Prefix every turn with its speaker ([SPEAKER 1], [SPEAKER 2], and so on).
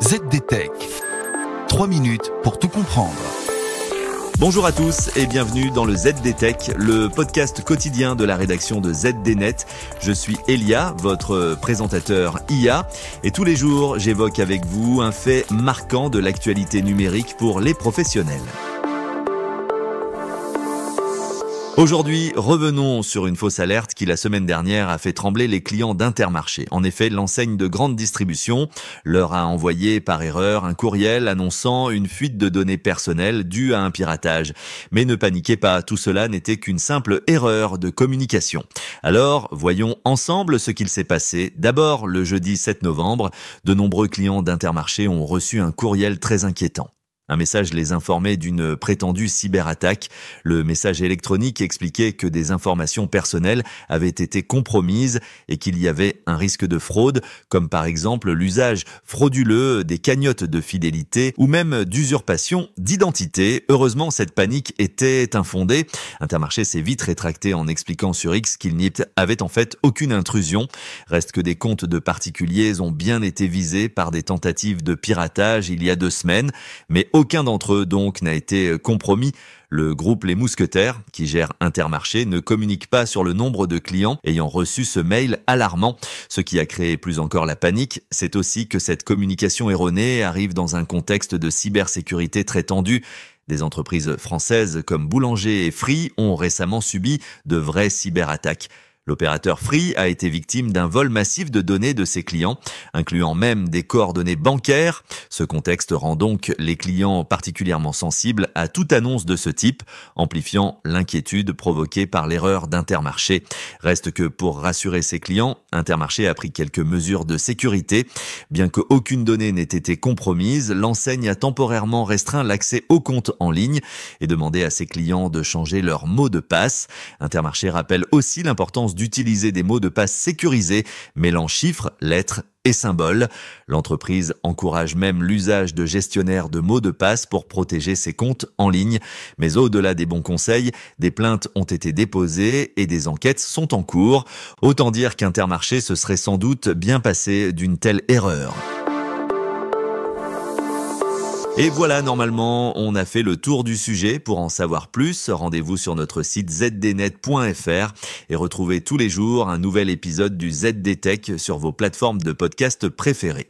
[SPEAKER 1] ZDTech. 3 minutes pour tout comprendre.
[SPEAKER 2] Bonjour à tous et bienvenue dans le ZDTech, le podcast quotidien de la rédaction de ZDNet. Je suis Elia, votre présentateur IA, et tous les jours j'évoque avec vous un fait marquant de l'actualité numérique pour les professionnels. Aujourd'hui, revenons sur une fausse alerte qui la semaine dernière a fait trembler les clients d'Intermarché. En effet, l'enseigne de grande distribution leur a envoyé par erreur un courriel annonçant une fuite de données personnelles due à un piratage. Mais ne paniquez pas, tout cela n'était qu'une simple erreur de communication. Alors, voyons ensemble ce qu'il s'est passé. D'abord, le jeudi 7 novembre, de nombreux clients d'Intermarché ont reçu un courriel très inquiétant. Un message les informait d'une prétendue cyberattaque. Le message électronique expliquait que des informations personnelles avaient été compromises et qu'il y avait un risque de fraude, comme par exemple l'usage frauduleux des cagnottes de fidélité ou même d'usurpation d'identité. Heureusement, cette panique était infondée. Intermarché s'est vite rétracté en expliquant sur X qu'il n'y avait en fait aucune intrusion. Reste que des comptes de particuliers ont bien été visés par des tentatives de piratage il y a 2 semaines, mais aucun d'entre eux donc n'a été compromis. Le groupe Les Mousquetaires, qui gère Intermarché, ne communique pas sur le nombre de clients ayant reçu ce mail alarmant. Ce qui a créé plus encore la panique, c'est aussi que cette communication erronée arrive dans un contexte de cybersécurité très tendu. Des entreprises françaises comme Boulanger et Free ont récemment subi de vraies cyberattaques. L'opérateur Free a été victime d'un vol massif de données de ses clients, incluant même des coordonnées bancaires. Ce contexte rend donc les clients particulièrement sensibles à toute annonce de ce type, amplifiant l'inquiétude provoquée par l'erreur d'Intermarché. Reste que pour rassurer ses clients, Intermarché a pris quelques mesures de sécurité. Bien qu'aucune donnée n'ait été compromise, l'enseigne a temporairement restreint l'accès aux comptes en ligne et demandé à ses clients de changer leur mot de passe. Intermarché rappelle aussi l'importance d'utiliser des mots de passe sécurisés, mêlant chiffres, lettres et symboles. L'entreprise encourage même l'usage de gestionnaires de mots de passe pour protéger ses comptes en ligne. Mais au-delà des bons conseils, des plaintes ont été déposées et des enquêtes sont en cours. Autant dire qu'Intermarché se serait sans doute bien passé d'une telle erreur. Et voilà, normalement, on a fait le tour du sujet. Pour en savoir plus, rendez-vous sur notre site zdnet.fr et retrouvez tous les jours un nouvel épisode du ZDTech sur vos plateformes de podcast préférées.